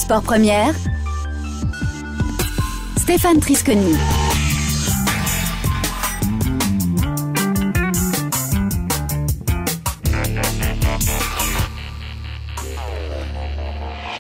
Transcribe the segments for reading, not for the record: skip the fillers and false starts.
Sport Première, Stéphane Trisconi.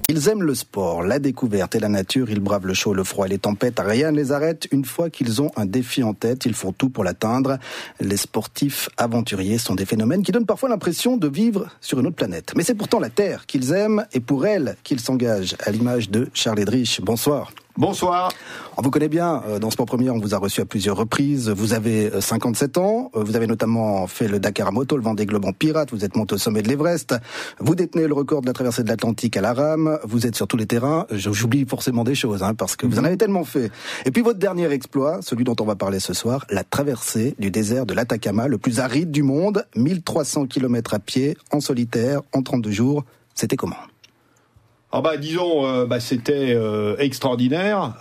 Ils aiment le sport, la découverte et la nature. Ils bravent le chaud, le froid et les tempêtes. Rien ne les arrête. Une fois qu'ils ont un défi en tête, ils font tout pour l'atteindre. Les sportifs aventuriers sont des phénomènes qui donnent parfois l'impression de vivre sur une autre planète. Mais c'est pourtant la Terre qu'ils aiment et pour elle qu'ils s'engagent, à l'image de Charles Edrich. Bonsoir. Bonsoir. On vous connaît bien dans Sport Première, on vous a reçu à plusieurs reprises. Vous avez 57 ans, vous avez notamment fait le Dakar à moto, le Vendée Globe en pirate, vous êtes monté au sommet de l'Everest, vous détenez le record de la traversée de l'Atlantique à la rame, vous êtes sur tous les terrains. J'oublie forcément des choses, parce que vous en avez tellement fait. Et puis votre dernier exploit, celui dont on va parler ce soir, la traversée du désert de l'Atacama, le plus aride du monde, 1300 km à pied, en solitaire, en 32 jours. C'était comment ? C'était extraordinaire,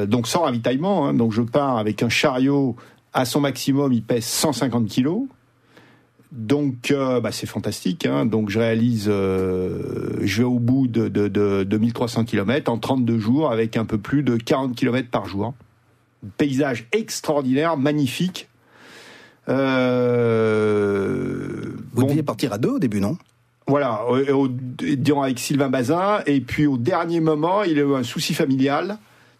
donc sans ravitaillement, donc je pars avec un chariot à son maximum, il pèse 150 kilos, donc c'est fantastique, donc je réalise, je vais au bout de 1300 km en 32 jours avec un peu plus de 40 km par jour, paysage extraordinaire, magnifique. Vous deviez partir à deux au début, non ? Voilà, avec Sylvain Bazin, et puis au dernier moment, il a eu un souci familial,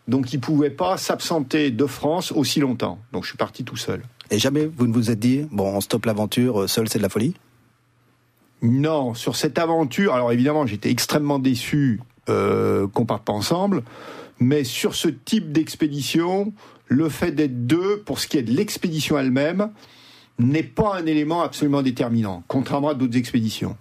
donc il ne pouvait pas s'absenter de France aussi longtemps. Donc je suis parti tout seul. Et jamais vous ne vous êtes dit, on stoppe l'aventure, seul c'est de la folie ? Non, sur cette aventure, alors évidemment j'étais extrêmement déçu qu'on parte pas ensemble, mais sur ce type d'expédition, le fait d'être deux, pour ce qui est de l'expédition elle-même, n'est pas un élément absolument déterminant, contrairement à d'autres expéditions.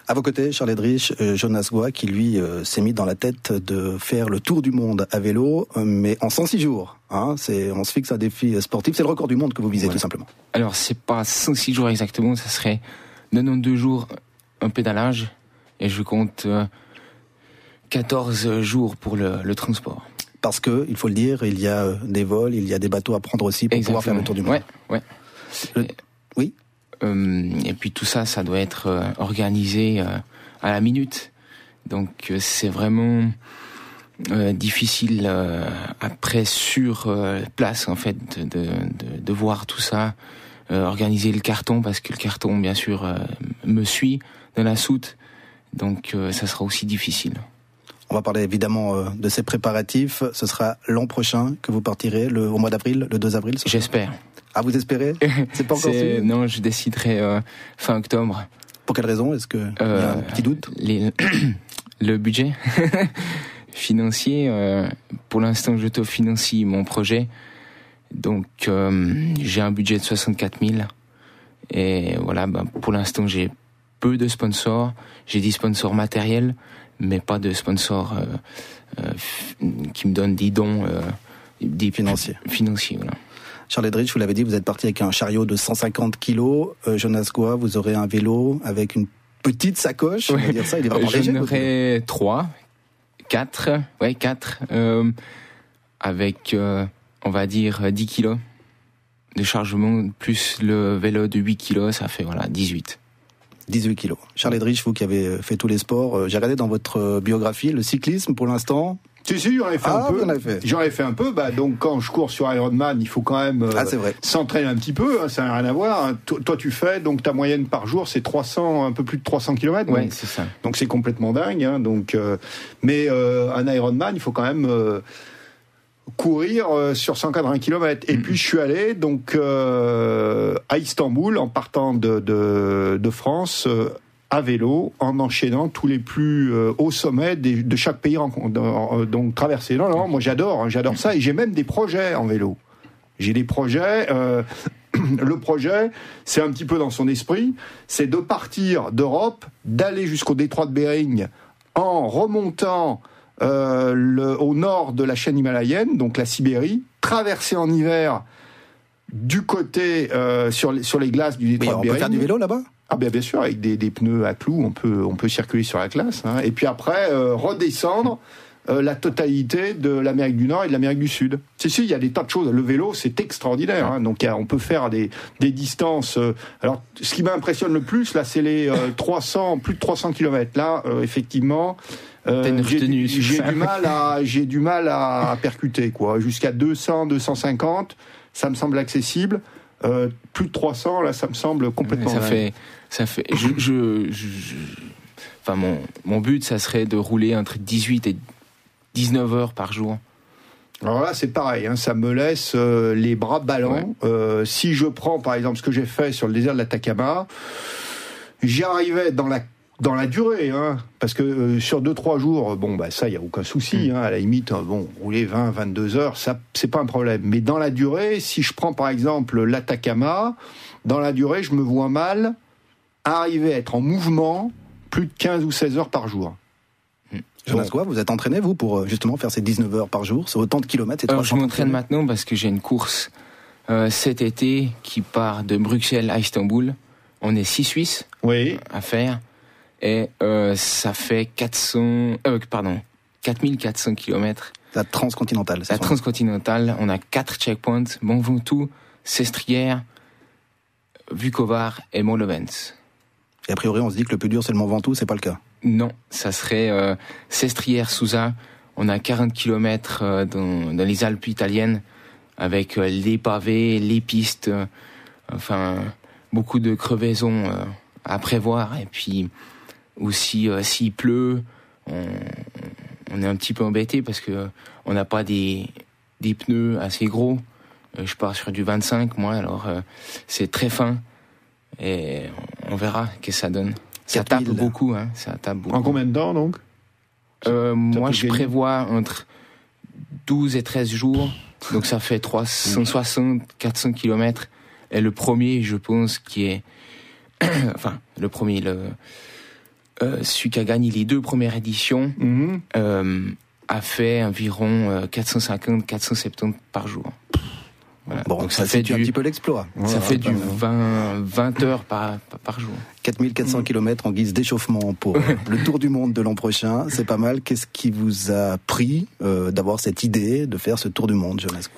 À vos côtés, Charles Edrich, Jonas Goa, qui lui s'est mis dans la tête de faire le tour du monde à vélo, mais en 106 jours. On se fixe un défi sportif, c'est le record du monde que vous visez, tout simplement. Alors, c'est pas 106 jours exactement, ça serait 92 jours un pédalage, et je compte 14 jours pour le transport. Parce que, il faut le dire, il y a des vols, il y a des bateaux à prendre aussi pour pouvoir faire le tour du monde. Ouais. Oui. Et puis tout ça doit être organisé à la minute. Donc c'est vraiment difficile après sur place en fait de voir tout ça, organiser le carton parce que le carton bien sûr me suit dans la soute. Donc ça sera aussi difficile. On va parler évidemment de ces préparatifs. Ce sera l'an prochain que vous partirez, au mois d'avril, le 2 avril. J'espère. Ah, vous espérez ? C'est pas encore sûr ? Non, je déciderai fin octobre. Pour quelle raison ? Est-ce qu'il y a un petit doute ? Le budget financier, pour l'instant j'autofinancie mon projet. Donc j'ai un budget de 64 000. Et voilà, pour l'instant j'ai peu de sponsors. J'ai des sponsors matériels, mais pas de sponsors qui me donnent des dons financiers, voilà. Charles Edrich, vous l'avez dit, vous êtes parti avec un chariot de 150 kilos. Jonas Goa, vous aurez un vélo avec une petite sacoche. On va dire ça, il est vraiment léger. J'en aurai 4, avec, on va dire, 10 kilos de chargement, plus le vélo de 8 kilos, ça fait 18 kilos. Charles Edrich, vous qui avez fait tous les sports, j'ai regardé dans votre biographie, le cyclisme pour l'instant. Si, j'en ai fait un peu. J'en ai fait un peu. Donc, quand je cours sur Ironman, il faut quand même s'entraîner un petit peu. Ça n'a rien à voir. Toi, tu fais, donc ta moyenne par jour, c'est 300, un peu plus de 300 km. Oui, c'est ça. Donc, c'est complètement dingue. Mais un Ironman, il faut quand même courir sur 180 km. Et puis, je suis allé à Istanbul, en partant de France, à vélo, en enchaînant tous les plus hauts sommets de chaque pays donc traversé. Non, moi j'adore ça, et j'ai même des projets en vélo. J'ai des projets. Le projet, c'est un petit peu dans son esprit, c'est de partir d'Europe, d'aller jusqu'au détroit de Bering en remontant au nord de la chaîne himalayenne, donc la Sibérie, traverser en hiver du côté sur les glaces du détroit de Bering. On peut faire du vélo là-bas ? Ah bien sûr, avec des pneus à clous, on peut circuler sur la glace. Et puis après, redescendre la totalité de l'Amérique du Nord et de l'Amérique du Sud. Si, il y a des tas de choses. Le vélo, c'est extraordinaire. Hein. Donc, on peut faire des distances. Alors, ce qui m'impressionne le plus, là, c'est les plus de 300 km. Là, effectivement, j'ai du mal à percuter, quoi. Jusqu'à 200, 250, ça me semble accessible. Plus de 300, là, ça me semble complètement. Ça fait. Enfin, mon but, ça serait de rouler entre 18 et 19 heures par jour. Alors là, c'est pareil, hein, ça me laisse les bras ballants. Ouais. Si je prends, par exemple, ce que j'ai fait sur le désert de l'Atacama, j'y arrivais dans la durée, hein, parce que sur 2-3 jours, ça, il n'y a aucun souci. Hein, à la limite, rouler 20-22 heures, ça, c'est pas un problème. Mais dans la durée, si je prends, par exemple, l'Atacama, dans la durée, je me vois mal arriver à être en mouvement plus de 15 ou 16 heures par jour. Jonas Goua, vous êtes entraîné, vous, pour justement faire ces 19 heures par jour, sur autant de kilomètres? Je m'entraîne maintenant parce que j'ai une course cet été qui part de Bruxelles à Istanbul. On est 6 Suisses à faire. Et ça fait 4400 kilomètres. La transcontinentale, c'est ça? La transcontinentale, on a 4 checkpoints, Mont Ventoux, Sestriere, Vukovar et Mont-Levens. Et a priori, on se dit que le plus dur, c'est le Mont Ventoux, c'est pas le cas? Non, ça serait Sestriere-Sousa. On a 40 km dans les Alpes italiennes, avec les pavés, les pistes, beaucoup de crevaisons à prévoir. Et puis aussi, s'il pleut, on est un petit peu embêté parce que on n'a pas des pneus assez gros. Je pars sur du 25, moi, alors c'est très fin. Et on verra ce que ça donne. Ça tape beaucoup, hein. Ça tape beaucoup. En combien de temps, donc? Moi, je prévois entre 12 et 13 jours. Donc, ça fait 360, 400 kilomètres. Et le premier, je pense, qui est... le premier, celui qui a gagné les 2 premières éditions, a fait environ 450, 470 par jour. Voilà. Bon, donc ça fait un petit peu l'exploit. Ça fait du 20 heures par jour. 4400 km en guise d'échauffement pour le Tour du Monde de l'an prochain. C'est pas mal. Qu'est-ce qui vous a pris d'avoir cette idée de faire ce Tour du Monde, Jonas?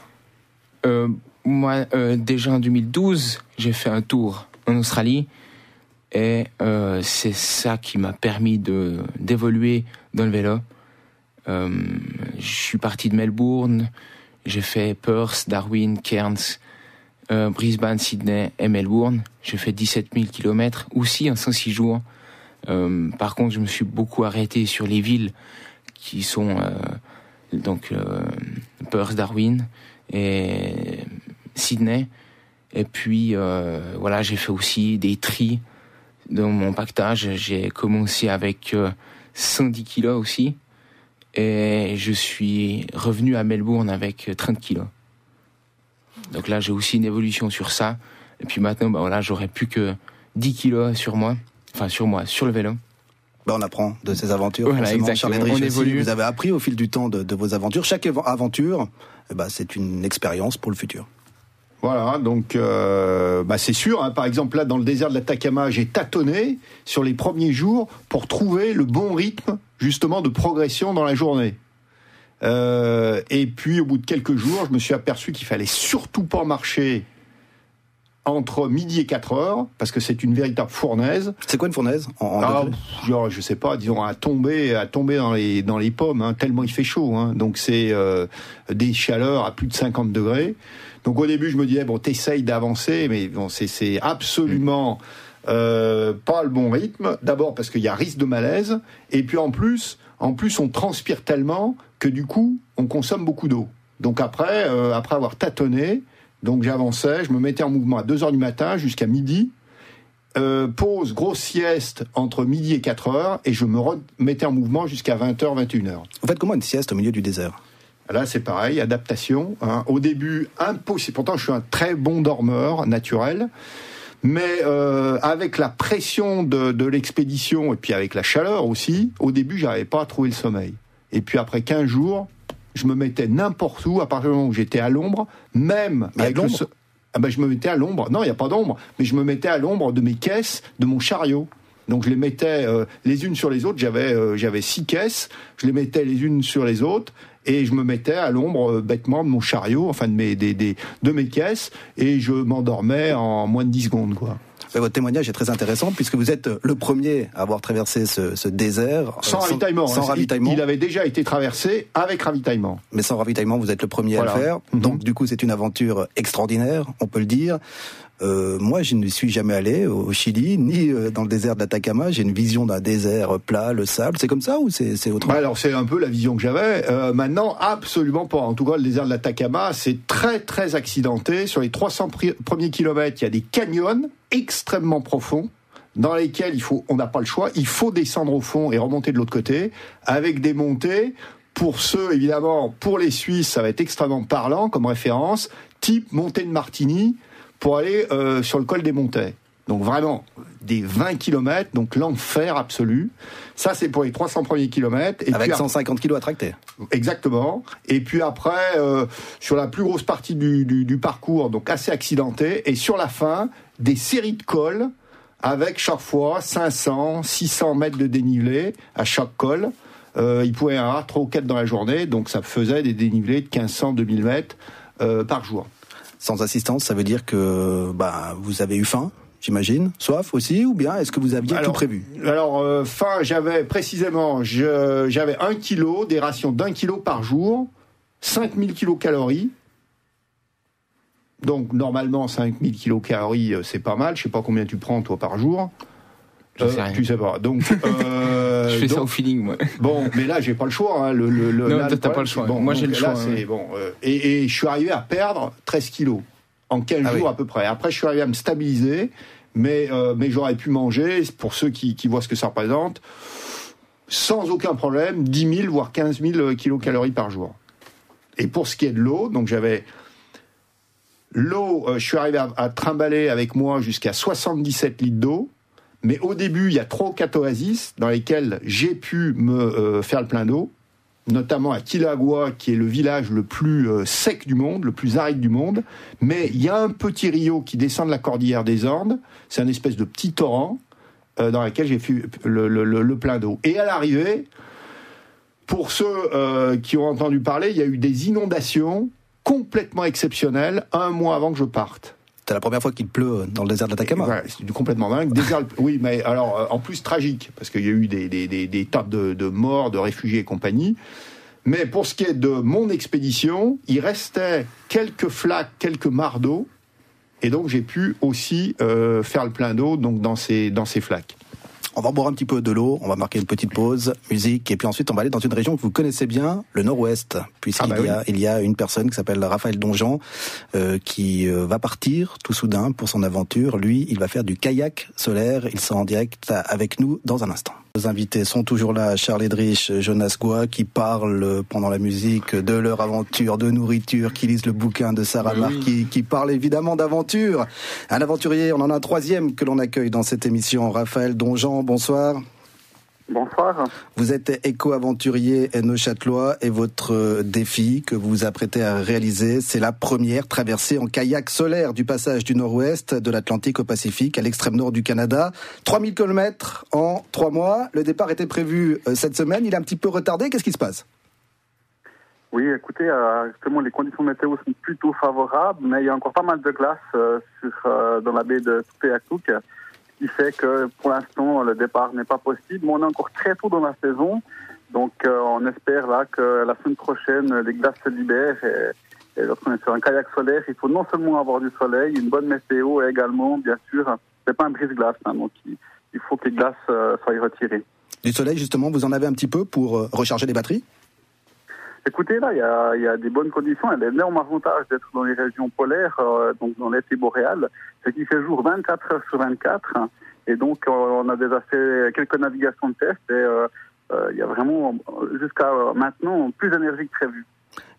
Moi, déjà en 2012, j'ai fait un tour en Australie. Et c'est ça qui m'a permis d'évoluer dans le vélo. Je suis parti de Melbourne. J'ai fait Perth, Darwin, Cairns, Brisbane, Sydney et Melbourne. J'ai fait 17 000 km, aussi en 106 jours. Par contre, je me suis beaucoup arrêté sur les villes qui sont Perth, Darwin et Sydney. Et puis, j'ai fait aussi des tris dans mon pactage. J'ai commencé avec 110 kilos aussi. Et je suis revenu à Melbourne avec 30 kilos. Donc là, j'ai aussi une évolution sur ça. Et puis maintenant, j'aurais plus que 10 kilos sur moi. Enfin, sur le vélo. On apprend de ces aventures. Voilà, exactement. On évolue. Vous avez appris au fil du temps de vos aventures. Chaque aventure, c'est une expérience pour le futur. Voilà, donc c'est sûr. Hein, par exemple, là, dans le désert de l'Atacama, j'ai tâtonné sur les premiers jours pour trouver le bon rythme, justement, de progression dans la journée. Et puis, au bout de quelques jours, je me suis aperçu qu'il fallait surtout pas marcher entre midi et 4 heures, parce que c'est une véritable fournaise. C'est quoi une fournaise genre, je sais pas, disons, à tomber dans les pommes, hein, tellement il fait chaud. Hein, donc, c'est des chaleurs à plus de 50 degrés. Donc au début, je me disais, t'essayes d'avancer, mais c'est absolument pas le bon rythme. D'abord parce qu'il y a risque de malaise, et puis en plus, on transpire tellement que du coup, on consomme beaucoup d'eau. Donc après avoir tâtonné, donc j'avançais, je me mettais en mouvement à 2h du matin jusqu'à midi, pause, grosse sieste entre midi et 4h, et je me remettais en mouvement jusqu'à 20h, 21h. Vous faites comment une sieste au milieu du désert ? Là, c'est pareil, adaptation. Hein. Au début, impossible. Pourtant, je suis un très bon dormeur naturel. Mais avec la pression de l'expédition et puis avec la chaleur aussi, au début, j'arrivais pas à trouver le sommeil. Et puis après 15 jours, je me mettais n'importe où, à partir du moment où j'étais à l'ombre, même avec l'ombre. Je me mettais à l'ombre. Non, il n'y a pas d'ombre. Mais je me mettais à l'ombre de mes caisses, de mon chariot. Donc je les mettais les unes sur les autres. J'avais 6 caisses. Je les mettais les unes sur les autres et je me mettais à l'ombre bêtement de mon chariot, enfin de mes caisses, et je m'endormais en moins de 10 secondes, quoi. Votre témoignage est très intéressant puisque vous êtes le premier à avoir traversé ce désert. Sans ravitaillement. Sans ravitaillement. Il avait déjà été traversé avec ravitaillement. Mais sans ravitaillement, vous êtes le premier à le faire. Donc du coup, c'est une aventure extraordinaire, on peut le dire. Moi, je ne suis jamais allé au Chili, ni dans le désert de l'Atacama. J'ai une vision d'un désert plat, le sable. C'est comme ça ou c'est autrement ? Alors, c'est un peu la vision que j'avais. Maintenant, absolument pas. En tout cas, le désert de l'Atacama, c'est très, très accidenté. Sur les 300 premiers kilomètres, il y a des canyons extrêmement profonds dans lesquels on n'a pas le choix. Il faut descendre au fond et remonter de l'autre côté avec des montées. Pour ceux, évidemment, pour les Suisses, ça va être extrêmement parlant comme référence. Type montée de Martigny, pour aller sur le col des Montets. Donc vraiment, des 20 km, donc l'enfer absolu. Ça, c'est pour les 300 premiers kilomètres. Et avec puis, 150 kilos à tracter. Exactement. Et puis après, sur la plus grosse partie du parcours, donc assez accidenté, et sur la fin, des séries de cols, avec chaque fois 500, 600 mètres de dénivelé à chaque col. Il pouvait y en avoir 3 ou 4 dans la journée, donc ça faisait des dénivelés de 1500, 2000 mètres par jour. Sans assistance, ça veut dire que vous avez eu faim, j'imagine, soif aussi, ou bien est-ce que vous aviez tout prévu ? Alors, faim, j'avais 1 kilo, des rations d'1 kilo par jour, 5000 kilocalories. Donc, normalement, 5000 kilocalories, c'est pas mal. Je sais pas combien tu prends, toi, par jour. Tu sais pas. Donc, je fais ça au feeling, moi. Bon, mais là, j'ai pas le choix. Hein. Non, t'as pas le choix. Bon, moi, j'ai le choix. C'est bon. Et je suis arrivé à perdre 13 kilos en 15 jours à peu près. Après, je suis arrivé à me stabiliser, mais j'aurais pu manger, pour ceux qui voient ce que ça représente, sans aucun problème, 10 000 voire 15 000 kilocalories par jour. Et pour ce qui est de l'eau, donc j'avais l'eau, je suis arrivé à trimballer avec moi jusqu'à 77 litres d'eau. Mais au début, il y a 3 ou 4 oasis dans lesquelles j'ai pu me faire le plein d'eau, notamment à Quilagua, qui est le village le plus sec du monde, le plus aride du monde. Mais il y a un petit rio qui descend de la cordillère des Andes, c'est un espèce de petit torrent dans lequel j'ai fait le plein d'eau. Et à l'arrivée, pour ceux qui ont entendu parler, il y a eu des inondations complètement exceptionnelles 1 mois avant que je parte. C'est la première fois qu'il pleut dans le désert de l'Atacama. Ouais, c'est complètement dingue. Oui, mais alors en plus tragique, parce qu'il y a eu des tas de morts, de réfugiés et compagnie. Mais pour ce qui est de mon expédition, il restait quelques flaques, quelques mares d'eau, et donc j'ai pu aussi faire le plein d'eau donc dans ces flaques. On va boire un petit peu de l'eau, on va marquer une petite pause, musique, et puis ensuite on va aller dans une région que vous connaissez bien, le Nord-Ouest, puisqu'il y a une personne qui s'appelle Raphaël Donjean qui va partir tout soudain pour son aventure. Lui, il va faire du kayak solaire, il sera en direct avec nous dans un instant. Nos invités sont toujours là, Charles Edrich, Jonas Goua, qui parlent pendant la musique de leur aventure, de nourriture, qui lisent le bouquin de Sarah Marquis, qui parle évidemment d'aventure. Un aventurier, on en a un 3e que l'on accueille dans cette émission, Raphaël Donjean, bonsoir. Bonsoir. Vous êtes éco-aventurier neuchâtelois et votre défi que vous vous apprêtez à réaliser, c'est la première traversée en kayak solaire du passage du Nord-Ouest de l'Atlantique au Pacifique, à l'extrême nord du Canada. 3000 km en 3 mois. Le départ était prévu cette semaine. Il est un petit peu retardé. Qu'est-ce qui se passe ? Oui, écoutez, justement, les conditions météo sont plutôt favorables, mais il y a encore pas mal de glace dans la baie de Tupeatuk, qui fait que pour l'instant le départ n'est pas possible, mais on est encore très tôt dans la saison, donc on espère là que la semaine prochaine les glaces se libèrent et lorsqu'on est sur un kayak solaire, il faut non seulement avoir du soleil, une bonne météo et également, bien sûr, c'est pas un brise-glace, hein, donc il faut que les glaces soient retirées. Du soleil justement, vous en avez un petit peu pour recharger les batteries ? Écoutez, là, il y a des bonnes conditions. Il y a l'énorme avantage d'être dans les régions polaires, donc dans l'été boréal, c'est qu'il fait jour 24 heures sur 24. Et donc, on a déjà fait quelques navigations de test et il y a vraiment, jusqu'à maintenant, plus d'énergie que prévu.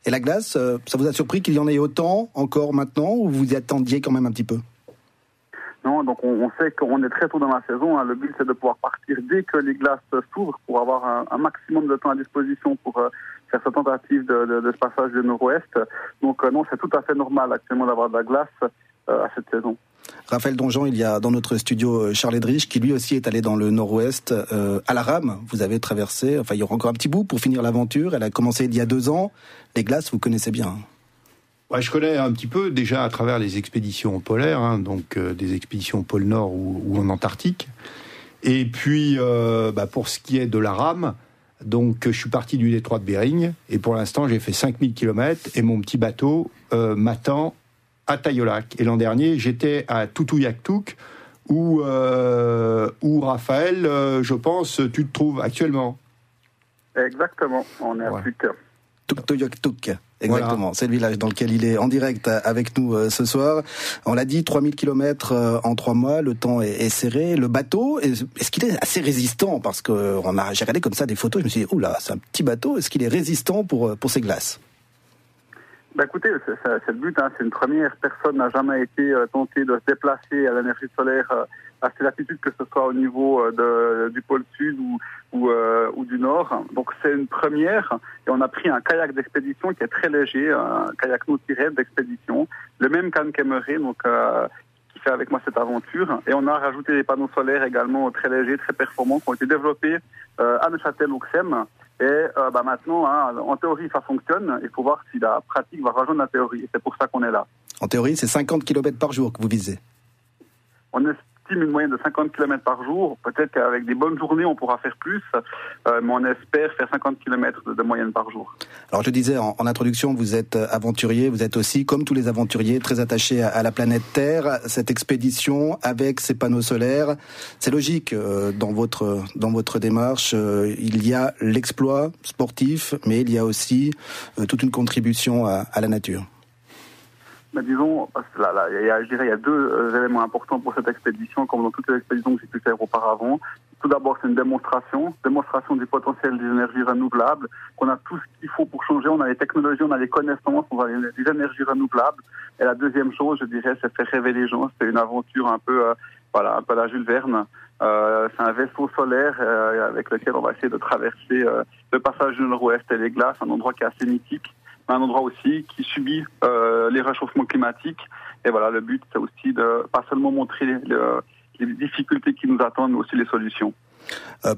Et la glace, ça vous a surpris qu'il y en ait autant encore maintenant, ou vous y attendiez quand même un petit peu ? Non, donc on sait qu'on est très tôt dans la saison. Hein. Le but, c'est de pouvoir partir dès que les glaces s'ouvrent pour avoir un maximum de temps à disposition pour faire cette tentative de ce passage du Nord-Ouest. Donc non, c'est tout à fait normal actuellement d'avoir de la glace à cette saison. Raphaël Donjean, il y a dans notre studio Charles Edrich, qui lui aussi est allé dans le nord-ouest, à la rame. Vous avez traversé, enfin il y aura encore un petit bout pour finir l'aventure. Elle a commencé il y a 2 ans. Les glaces, vous connaissez bien. Ouais, je connais un petit peu déjà à travers les expéditions polaires, donc des expéditions au pôle Nord ou en Antarctique. Et puis, pour ce qui est de la rame, donc je suis parti du détroit de Bering, et pour l'instant j'ai fait 5000 km, et mon petit bateau m'attend à Taillolac. Et l'an dernier, j'étais à Tutuyaktuk, où Raphaël, je pense, tu te trouves actuellement. Exactement, on est à Tuk. Tutuyaktuk. Exactement, voilà. C'est le village dans lequel il est en direct avec nous ce soir. On l'a dit, 3000 km en 3 mois, le temps est serré. Le bateau, est-ce qu'il est assez résistant? Parce que j'ai regardé comme ça des photos, je me suis dit, oula, c'est un petit bateau, est-ce qu'il est résistant pour ces glaces? Écoutez, c'est le but, c'est une première. Personne n'a jamais été tenté de se déplacer à l'énergie solaire à ces latitudes, que ce soit au niveau du pôle sud ou du nord. Donc c'est une première, et on a pris un kayak d'expédition qui est très léger, un kayak Nautired d'expédition, le même qu'Anne-Kemeray, donc qui fait avec moi cette aventure. Et on a rajouté des panneaux solaires également très légers, très performants, qui ont été développés à Neuchâtel-Ouxem. Et maintenant, en théorie, ça fonctionne. Il faut voir si la pratique va rejoindre la théorie. Et c'est pour ça qu'on est là. En théorie, c'est 50 km par jour que vous visez. On estime une moyenne de 50 km par jour. Peut-être qu'avec des bonnes journées, on pourra faire plus. Mais on espère faire 50 km de moyenne par jour. Alors, je disais en introduction, vous êtes aventurier. Vous êtes aussi, comme tous les aventuriers, très attaché à la planète Terre. Cette expédition avec ces panneaux solaires, c'est logique dans votre démarche. Il y a l'exploit sportif, mais il y a aussi toute une contribution à la nature. Disons, parce que il y a 2 éléments importants pour cette expédition, comme dans toutes les expéditions que j'ai pu faire auparavant. Tout d'abord, c'est une démonstration du potentiel des énergies renouvelables, qu'on a tout ce qu'il faut pour changer. On a les technologies, on a les connaissances, on a les énergies renouvelables. Et la deuxième chose, je dirais, c'est faire rêver les gens. C'est une aventure un peu à la Jules Verne. C'est un vaisseau solaire avec lequel on va essayer de traverser le passage du nord-ouest et les glaces, un endroit qui est assez mythique. Un endroit aussi qui subit les réchauffements climatiques. Et voilà, le but, c'est aussi de pas seulement montrer les difficultés qui nous attendent, mais aussi les solutions.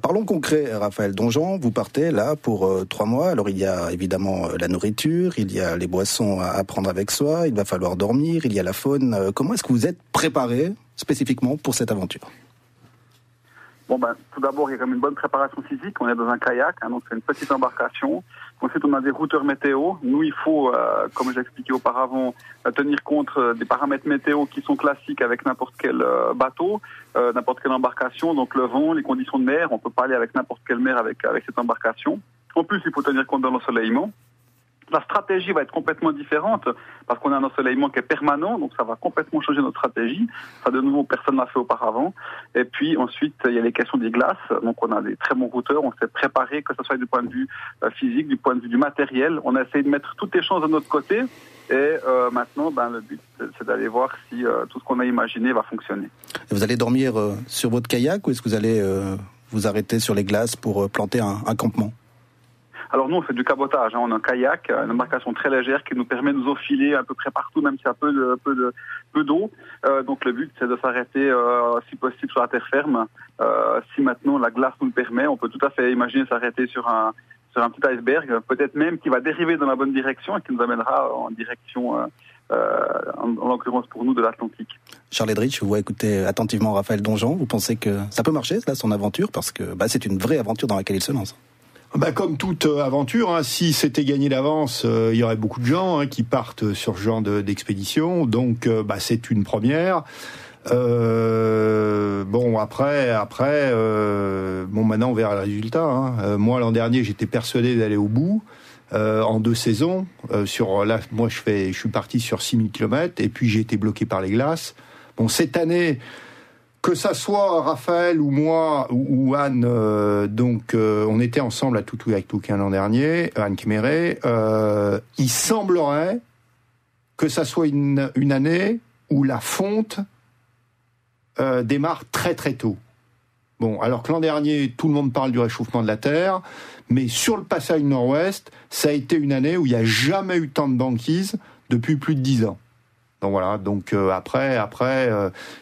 Parlons concret, Raphaël Donjean. Vous partez là pour 3 mois. Alors, il y a évidemment la nourriture, il y a les boissons à prendre avec soi, il va falloir dormir, il y a la faune. Comment est-ce que vous êtes préparé spécifiquement pour cette aventure? Tout d'abord, il y a quand même une bonne préparation physique. On est dans un kayak, donc c'est une petite embarcation. Ensuite, on a des routeurs météo. Nous, il faut, comme j'ai expliqué auparavant, tenir compte des paramètres météo qui sont classiques avec n'importe quel bateau, n'importe quelle embarcation. Donc le vent, les conditions de mer, on peut pas aller avec n'importe quelle mer avec cette embarcation. En plus, il faut tenir compte de l'ensoleillement. La stratégie va être complètement différente parce qu'on a un ensoleillement qui est permanent, donc ça va complètement changer notre stratégie. Ça, de nouveau, personne n'a fait auparavant. Et puis ensuite, il y a les questions des glaces. Donc on a des très bons routeurs, on s'est préparé, que ce soit du point de vue physique, du point de vue du matériel. On a essayé de mettre toutes les chances de notre côté. Et maintenant, le but, c'est d'aller voir si tout ce qu'on a imaginé va fonctionner. Et vous allez dormir sur votre kayak ou est-ce que vous allez vous arrêter sur les glaces pour planter un campement? Alors nous, on fait du cabotage. On a un kayak, une embarcation très légère qui nous permet de nous enfiler à peu près partout, même s'il y a peu d'eau. Donc le but, c'est de s'arrêter, si possible, sur la terre ferme. Si maintenant la glace nous le permet, on peut tout à fait imaginer s'arrêter sur un petit iceberg, peut-être même qui va dériver dans la bonne direction et qui nous amènera en direction, en l'occurrence pour nous, de l'Atlantique. Charles Edrich, vous écoutez attentivement Raphaël Donjean. Vous pensez que ça peut marcher, là, son aventure? Parce que c'est une vraie aventure dans laquelle il se lance. Comme toute aventure, si c'était gagné d'avance, il y aurait beaucoup de gens qui partent sur ce genre d'expédition. Donc, c'est une première. Maintenant on verra le résultat. Moi, l'an dernier, j'étais persuadé d'aller au bout. En 2 saisons, moi je suis parti sur 6000 km et puis j'ai été bloqué par les glaces. Cette année, que ça soit Raphaël ou moi ou Anne, on était ensemble à Tutuyaktuk l'an dernier, Anne-Kemeray. Il semblerait que ça soit une année où la fonte démarre très très tôt. Alors que l'an dernier, tout le monde parle du réchauffement de la Terre, mais sur le passage nord-ouest, ça a été une année où il n'y a jamais eu tant de banquise depuis plus de 10 ans. Donc voilà. Donc après,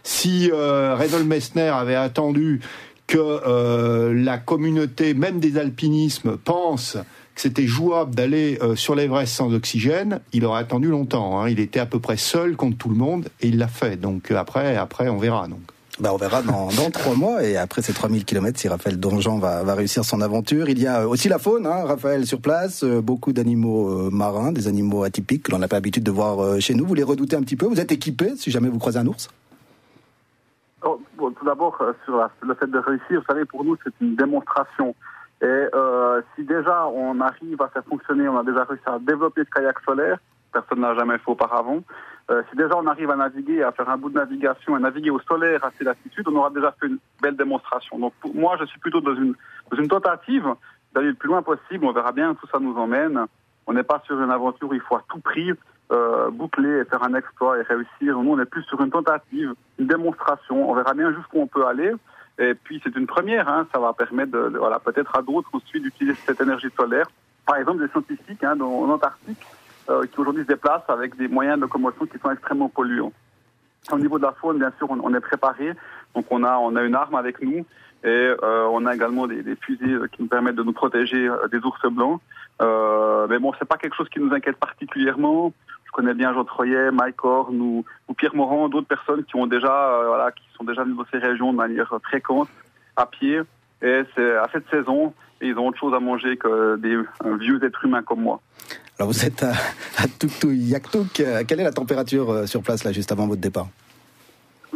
si Reinhold Messner avait attendu que la communauté, même des alpinismes, pense que c'était jouable d'aller sur l'Everest sans oxygène, il aurait attendu longtemps. Hein. Il était à peu près seul contre tout le monde et il l'a fait. Donc après, on verra. Donc. On verra dans 3 mois, et après ces 3000 km, si Raphaël Donjean va réussir son aventure. Il y a aussi la faune, hein, Raphaël, sur place, beaucoup d'animaux marins, des animaux atypiques que l'on n'a pas l'habitude de voir chez nous. Vous les redoutez un petit peu? Vous êtes équipé si jamais vous croisez un ours? Tout d'abord, sur le fait de réussir, vous savez, pour nous, c'est une démonstration. Et si déjà on arrive à faire fonctionner, on a déjà réussi à développer ce kayak solaire, personne n'a jamais fait auparavant. Si déjà on arrive à naviguer, à faire un bout de navigation, à naviguer au solaire à ces latitudes, on aura déjà fait une belle démonstration. Donc pour moi, je suis plutôt dans une tentative d'aller le plus loin possible. On verra bien où tout ça nous emmène. On n'est pas sur une aventure où il faut à tout prix boucler et faire un exploit et réussir. Nous, on est plus sur une tentative, une démonstration. On verra bien jusqu'où on peut aller. Et puis c'est une première, hein. Ça va permettre peut-être à d'autres ensuite d'utiliser cette énergie solaire. Par exemple, des scientifiques en Antarctique qui aujourd'hui se déplacent avec des moyens de locomotion qui sont extrêmement polluants. Au niveau de la faune, bien sûr, on est préparé. Donc on a une arme avec nous et on a également des fusils qui nous permettent de nous protéger des ours blancs. Mais bon, c'est pas quelque chose qui nous inquiète particulièrement. Je connais bien Jean Troyet, Mike Horn ou Pierre Morand, d'autres personnes qui ont qui sont déjà venues dans ces régions de manière fréquente, à pied. Et c'est à cette saison, et ils ont autre chose à manger que des vieux êtres humains comme moi. Alors vous êtes à Tuktoyaktuk. Quelle est la température sur place là juste avant votre départ?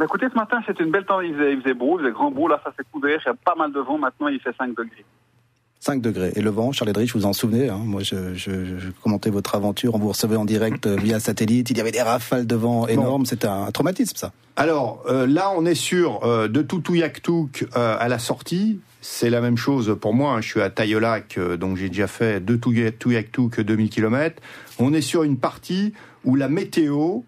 Écoutez, ce matin c'était une belle temps, il faisait beau, il faisait grand beau, là ça s'est couvert, il y a pas mal de vent, maintenant il fait 5 degrés. 5 degrés. Et le vent, Charles-Edrich, vous en souvenez, hein, moi je commentais votre aventure, on vous recevait en direct via satellite, il y avait des rafales de vent énormes, c'était un traumatisme ça. Alors là on est sur de Tuktoyaktuk à la sortie, c'est la même chose pour moi, hein. Je suis à Taillelac, donc j'ai déjà fait de Tuktoyaktuk 2000 km. On est sur une partie où la météo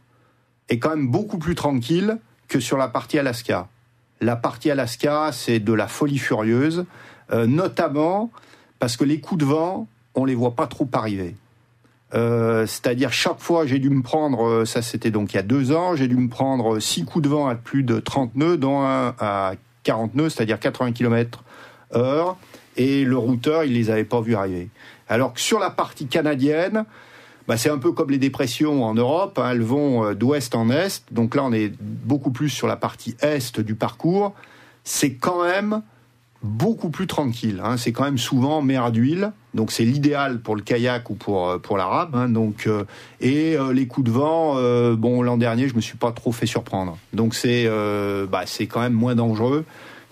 est quand même beaucoup plus tranquille que sur la partie Alaska. La partie Alaska, c'est de la folie furieuse, notamment parce que les coups de vent, on les voit pas trop arriver. C'est-à-dire chaque fois, j'ai dû me prendre, ça c'était donc il y a 2 ans, j'ai dû me prendre 6 coups de vent à plus de 30 nœuds, dont un à 40 nœuds, c'est-à-dire 80 km/h, et le routeur, il les avait pas vus arriver. Alors que sur la partie canadienne, c'est un peu comme les dépressions en Europe, hein, elles vont d'ouest en est, donc là on est beaucoup plus sur la partie est du parcours, c'est quand même beaucoup plus tranquille, hein. C'est quand même souvent mer d'huile, donc c'est l'idéal pour le kayak ou pour la rame, hein, donc et les coups de vent, l'an dernier je me suis pas trop fait surprendre, donc c'est quand même moins dangereux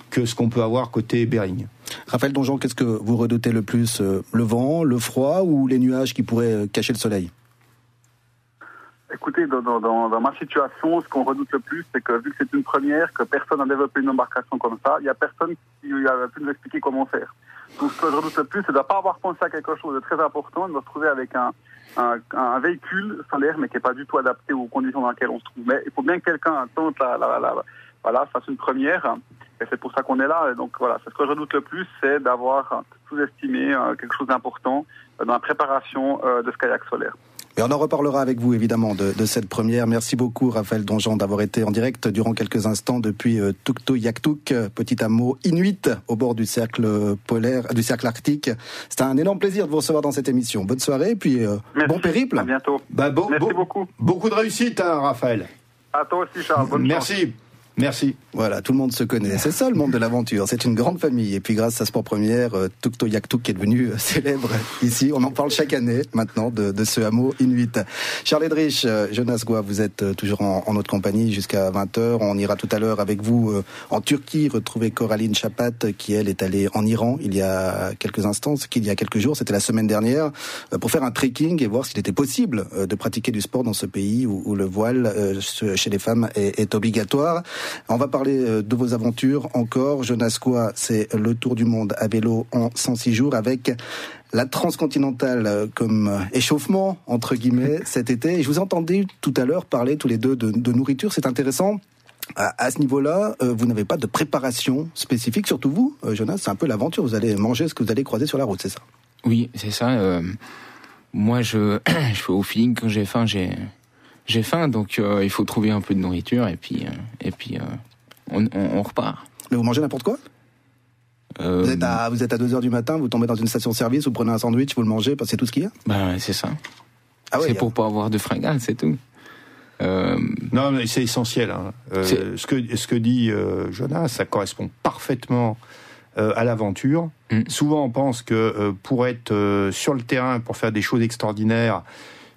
que ce qu'on peut avoir côté Bering. Raphaël Donjean, qu'est-ce que vous redoutez le plus, le vent, le froid ou les nuages qui pourraient cacher le soleil? Écoutez, dans ma situation, ce qu'on redoute le plus, c'est que vu que c'est une première, que personne n'a développé une embarcation comme ça, il n'y a personne qui a pu nous expliquer comment faire. Donc ce que je redoute le plus, c'est de ne pas avoir pensé à quelque chose de très important, de se retrouver avec un véhicule solaire, mais qui n'est pas du tout adapté aux conditions dans lesquelles on se trouve. Mais il faut bien que quelqu'un tente fasse une première, et c'est pour ça qu'on est là. Et donc voilà, c'est ce que je redoute le plus, c'est d'avoir sous-estimé quelque chose d'important dans la préparation de ce kayak solaire. Et on en reparlera avec vous, évidemment, de cette première. Merci beaucoup, Raphaël Donjean, d'avoir été en direct durant quelques instants depuis Tuktoyaktuk, petit hameau inuit au bord du cercle polaire, du cercle arctique. C'était un énorme plaisir de vous recevoir dans cette émission. Bonne soirée, puis bon périple. À bientôt. Merci beaucoup. Beaucoup de réussite, hein, Raphaël. À toi aussi, Charles. Bonne chance. Merci. Voilà, tout le monde se connaît. C'est ça le monde de l'aventure. C'est une grande famille. Et puis grâce à Sport Première, Tuktoyaktuk qui est devenu célèbre ici. On en parle chaque année maintenant de ce hameau inuit. Charles-Edrich, Jonas Goua, vous êtes toujours en notre compagnie jusqu'à 20h. On ira tout à l'heure avec vous en Turquie retrouver Coraline Chapat qui elle est allée en Iran il y a quelques instants, il y a quelques jours, c'était la semaine dernière, pour faire un trekking et voir s'il était possible de pratiquer du sport dans ce pays où le voile chez les femmes est obligatoire. On va parler de vos aventures encore. Jonas Goua, c'est le tour du monde à vélo en 106 jours avec la transcontinentale comme échauffement, entre guillemets, cet été. Et je vous entendais tout à l'heure parler tous les deux de nourriture. C'est intéressant. À ce niveau-là, vous n'avez pas de préparation spécifique, surtout vous, Jonas, c'est un peu l'aventure. Vous allez manger ce que vous allez croiser sur la route, c'est ça? Oui, c'est ça. Moi, je fais au feeling. Quand j'ai faim, j'ai faim, donc il faut trouver un peu de nourriture, et puis on repart. Mais vous mangez n'importe quoi? Vous êtes à 2h du matin, vous tombez dans une station-service, vous prenez un sandwich, vous le mangez, parce que c'est tout ce qu'il y a? Ben, c'est ça. Ah ouais, c'est pour pas avoir de fringales, c'est tout. Non, mais c'est essentiel. Hein. Ce que dit Jonas, ça correspond parfaitement à l'aventure. Souvent, on pense que pour être sur le terrain, pour faire des choses extraordinaires,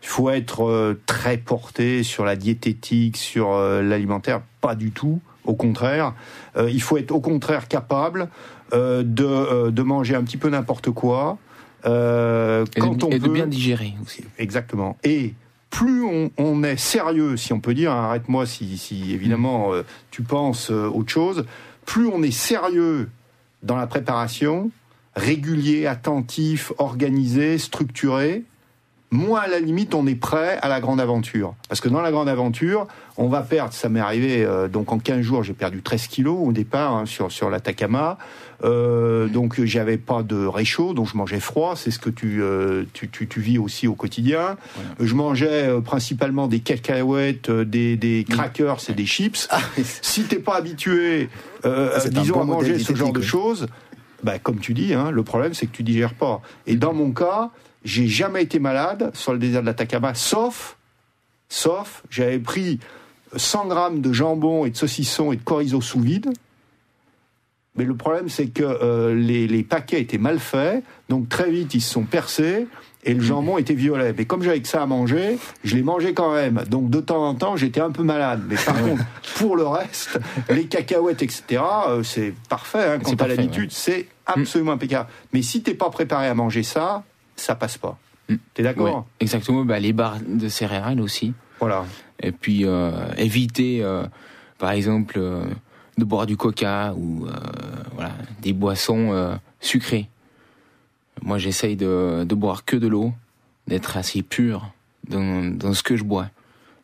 il faut être très porté sur la diététique, sur l'alimentaire. Pas du tout. Au contraire, il faut être au contraire capable de manger un petit peu n'importe quoi. Et de bien digérer aussi. Exactement. Et plus on est sérieux, si on peut dire, hein, arrête-moi si évidemment tu penses autre chose, plus on est sérieux dans la préparation, régulier, attentif, organisé, structuré, moins à la limite on est prêt à la grande aventure. Parce que dans la grande aventure, on va perdre, ça m'est arrivé, donc en 15 jours j'ai perdu 13 kilos au départ hein, sur l'Atacama, donc j'avais pas de réchaud, donc je mangeais froid, c'est ce que tu vis aussi au quotidien. Voilà. Je mangeais principalement des cacahuètes, des crackers et des chips. Si t'es pas habitué, disons, à manger ce genre de choses, bah, comme tu dis, hein, le problème c'est que tu digères pas. Et dans mon cas, j'ai jamais été malade sur le désert de l'Atacama, sauf j'avais pris 100 grammes de jambon et de saucisson et de chorizo sous vide. Mais le problème, c'est que les paquets étaient mal faits, donc très vite ils se sont percés et le jambon était violet. Mais comme j'avais que ça à manger, je l'ai mangé quand même. Donc de temps en temps, j'étais un peu malade. Mais par contre, pour le reste, les cacahuètes, etc., c'est parfait. Hein, quand t'as l'habitude, c'est absolument impeccable. Mais si t'es pas préparé à manger ça, ça passe pas. T'es d'accord? Ouais, exactement. Bah, les barres de céréales aussi. Voilà. Et puis éviter, par exemple, de boire du coca ou voilà, des boissons sucrées. Moi, j'essaye de boire que de l'eau, d'être assez pur dans ce que je bois.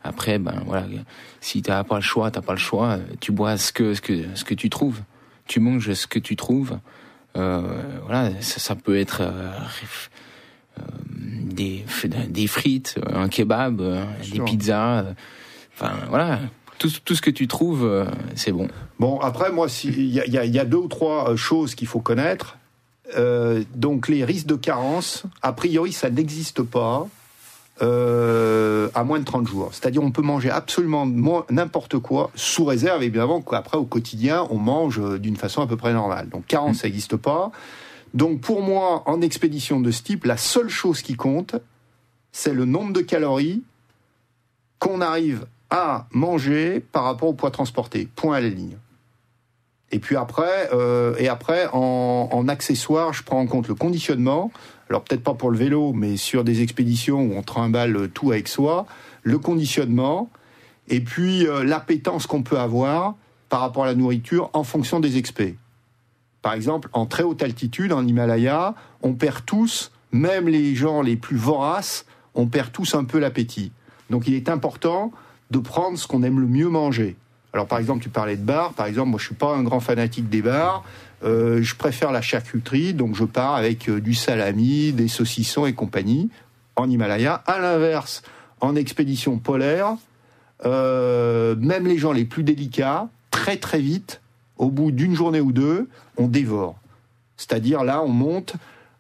Après, ben voilà, si t'as pas le choix, tu bois ce que tu trouves. Tu manges ce que tu trouves. Voilà, ça peut être des frites, un kebab, des pizzas, enfin voilà, tout ce que tu trouves, c'est bon. Bon, après moi, il y a 2 ou 3 choses qu'il faut connaître. Donc les risques de carence, a priori, ça n'existe pas à moins de 30 jours. C'est-à-dire on peut manger absolument n'importe quoi, sous réserve évidemment qu'après au quotidien on mange d'une façon à peu près normale. Donc carence, ça n'existe pas. Donc pour moi, en expédition de ce type, la seule chose qui compte, c'est le nombre de calories qu'on arrive à manger par rapport au poids transporté. Point à la ligne. Et puis après, en accessoire, je prends en compte le conditionnement. Alors peut-être pas pour le vélo, mais sur des expéditions où on trimballe tout avec soi, le conditionnement, et puis l'appétence qu'on peut avoir par rapport à la nourriture en fonction des expés. Par exemple, en très haute altitude, en Himalaya, on perd tous, même les gens les plus voraces, on perd tous un peu l'appétit. Donc il est important de prendre ce qu'on aime le mieux manger. Alors par exemple, tu parlais de bars. Par exemple, moi je suis pas un grand fanatique des bars. Je préfère la charcuterie, donc je pars avec du salami, des saucissons et compagnie en Himalaya. À l'inverse, en expédition polaire, même les gens les plus délicats, très très vite, au bout d'une journée ou 2, on dévore. C'est-à-dire là, on monte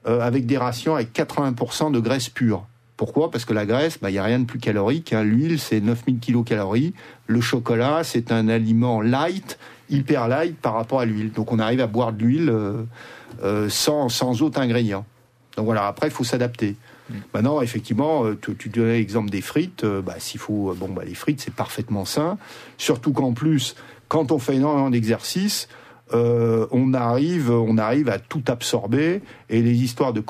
avec des rations avec 80% de graisse pure. Pourquoi ? Parce que la graisse, il n'y a rien de plus calorique. Hein. L'huile, c'est 9000 kilocalories. Le chocolat, c'est un aliment light, hyper light par rapport à l'huile. Donc on arrive à boire de l'huile sans autre ingrédient. Donc voilà, après, il faut s'adapter. Maintenant, effectivement, tu donnais l'exemple des frites. S'il faut, les frites, c'est parfaitement sain. Surtout qu'en plus, quand on fait énormément d'exercice, on arrive à tout absorber, et les histoires de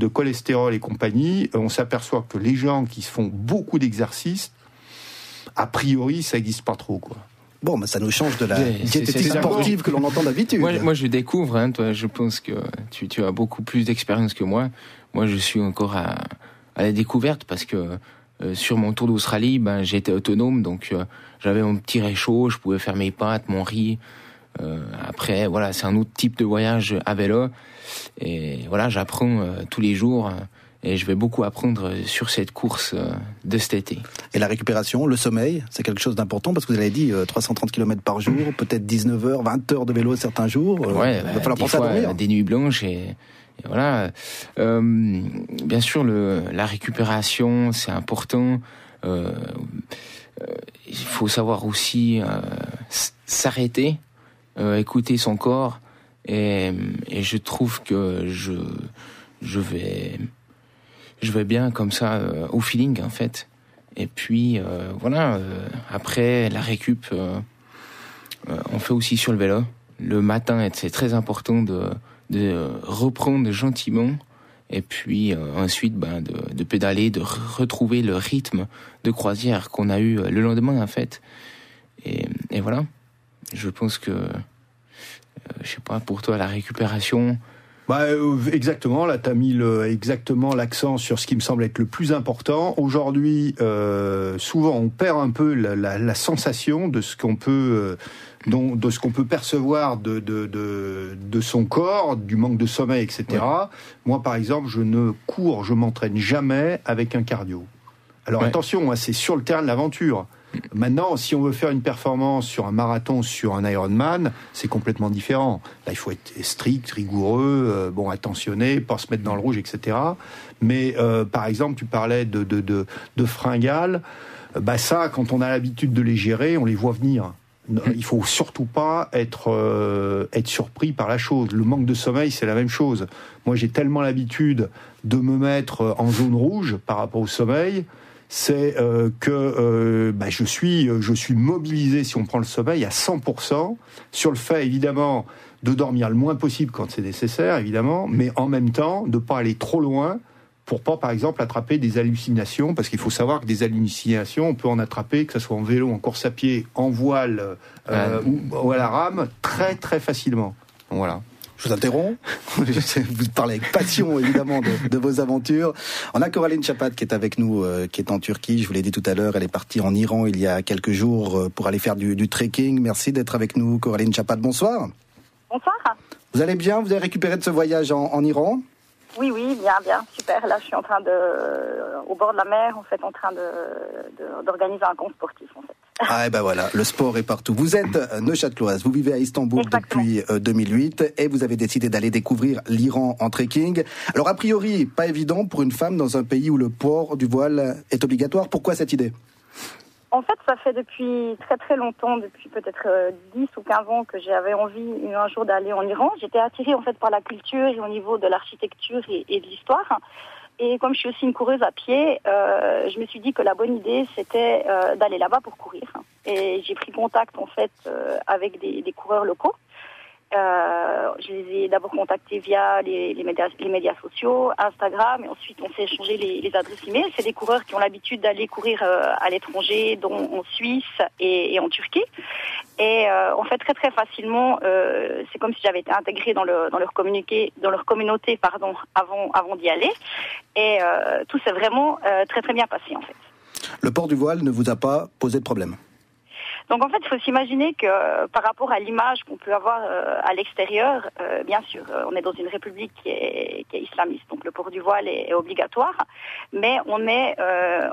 cholestérol et compagnie, on s'aperçoit que les gens qui font beaucoup d'exercice, a priori, ça n'existe pas trop, quoi. Bon, ça nous change de la diététique sportive que l'on entend d'habitude. Moi, je découvre, hein, toi, je pense que tu as beaucoup plus d'expérience que moi. Moi, je suis encore à la découverte parce que sur mon tour d'Australie, j'étais autonome, donc j'avais mon petit réchaud, je pouvais faire mes pâtes, mon riz. Après, voilà, c'est un autre type de voyage à vélo, et voilà, j'apprends tous les jours, Et je vais beaucoup apprendre sur cette course de cet été. Et la récupération, le sommeil, c'est quelque chose d'important parce que vous avez dit 330 km par jour, peut-être 19 heures, 20 heures de vélo certains jours. Ouais, il va falloir penser à dormir. Des nuits blanches et voilà. Bien sûr, la récupération, c'est important. Il faut savoir aussi s'arrêter, écouter son corps. Et je trouve que je vais bien comme ça au feeling en fait. Et puis voilà. Après la récup, on fait aussi sur le vélo. Le matin, c'est très important de reprendre gentiment. Et puis ensuite, de pédaler, de retrouver le rythme de croisière qu'on a eu le lendemain en fait. Et voilà. Je pense que je sais pas, pour toi, la récupération. Exactement, là tu as mis exactement l'accent sur ce qui me semble être le plus important. Aujourd'hui, souvent on perd un peu la sensation de ce qu'on peut de ce qu'on peut percevoir de son corps, du manque de sommeil, etc. Ouais. Moi par exemple, je m'entraîne jamais avec un cardio. Alors attention, c'est sur le terrain de l'aventure. Maintenant, si on veut faire une performance sur un marathon, sur un Ironman, c'est complètement différent. Là, il faut être strict, rigoureux, attentionné, pas se mettre dans le rouge, etc. Mais par exemple, tu parlais de fringales. Ça, quand on a l'habitude de les gérer, on les voit venir. Il faut surtout pas être surpris par la chose. Le manque de sommeil, c'est la même chose. Moi, j'ai tellement l'habitude de me mettre en zone rouge par rapport au sommeil. C'est que je suis mobilisé, si on prend le sommeil, à 100%, sur le fait, évidemment, de dormir le moins possible quand c'est nécessaire, évidemment, mais en même temps, de ne pas aller trop loin pour pas, par exemple, attraper des hallucinations, parce qu'il faut savoir que des hallucinations, on peut en attraper, que ce soit en vélo, en course à pied, en voile ou à la rame, très, très facilement. Donc, voilà. Je vous interromps. Vous parlez avec passion, évidemment, de vos aventures. On a Coraline Chapat qui est avec nous, qui est en Turquie. Je vous l'ai dit tout à l'heure, elle est partie en Iran il y a quelques jours pour aller faire du trekking. Merci d'être avec nous, Coraline Chapat. Bonsoir. Bonsoir. Vous allez bien? Vous avez récupéré de ce voyage en Iran? Oui, bien, super. Là, je suis en train au bord de la mer, en fait, en train d'organiser un camp sportif, en fait. Ah, voilà, le sport est partout. Vous êtes neuchâteloise, vous vivez à Istanbul. Exactement. Depuis 2008 et vous avez décidé d'aller découvrir l'Iran en trekking. Alors, a priori, pas évident pour une femme dans un pays où le port du voile est obligatoire. Pourquoi cette idée? En fait, ça fait depuis très très longtemps, depuis peut-être 10 ou 15 ans que j'avais envie un jour d'aller en Iran. J'étais attirée en fait par la culture et au niveau de l'architecture et de l'histoire. Et comme je suis aussi une coureuse à pied, je me suis dit que la bonne idée c'était d'aller là-bas pour courir. Et j'ai pris contact en fait avec des coureurs locaux. Je les ai d'abord contactés via les médias sociaux, Instagram, et ensuite on s'est échangé les adresses e-mail. C'est des coureurs qui ont l'habitude d'aller courir à l'étranger, dont en Suisse et en Turquie. Et en fait très très facilement, c'est comme si j'avais été intégrée dans leur communauté, avant d'y aller. Et tout s'est vraiment très très bien passé en fait. Le port du voile ne vous a pas posé de problème? Donc en fait, il faut s'imaginer que par rapport à l'image qu'on peut avoir à l'extérieur, bien sûr, on est dans une république qui est islamiste, donc le port du voile est obligatoire, mais on est